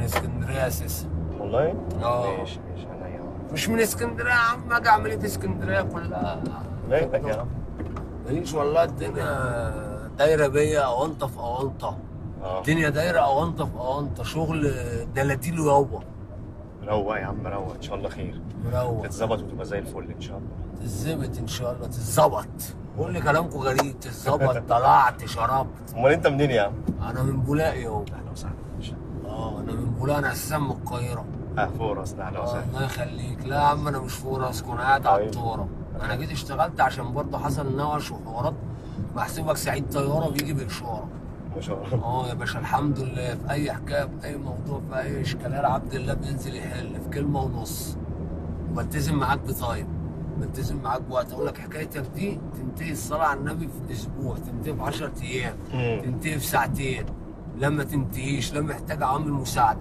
اسكندريه يا سيسي. والله؟ ماشي انا مش من اسكندريه يا عم، اجي اعمل ايه في اسكندريه كلها؟ لقيتك يا عم. ماليش والله، الدنيا دايره بيا اونطه في اونطه. الدنيا دايره اونطه في اونطه، شغل دلاديل يابا. روق يا عم روق، ان شاء الله خير. مروق تتظبط وتبقى زي الفل ان شاء الله. تتظبط ان شاء الله، تتظبط. قول لي كلامكم غريب، تتظبط. طلعت شربت. امال انت منين يا عم؟ انا من بولاق يابا. اهلا وسهلا يا باشا. انا من بولاق، انا اساسا من القاهره. فوق راسنا، اهلا وسهلا. الله يخليك. لا يا عم انا مش فوق راسكم، انا قاعد على الطوره. انا جيت اشتغلت عشان برضه حصل نوش وحوارات. بحسبك سعيد طياره بيجي باشاره. ما شاء الله. يا باشا الحمد لله، في اي حكايه، في اي موضوع، في اي اشكاليه عبد الله بينزل يحل في كلمه ونص. وبلتزم معاك بتايم، بلتزم معاك بوقت. اقول لك حكايتك دي تنتهي الصلاه على النبي في اسبوع، تنتهي في 10 ايام، تنتهي في ساعتين. لما تنتهيش، لما محتاج عامل مساعده.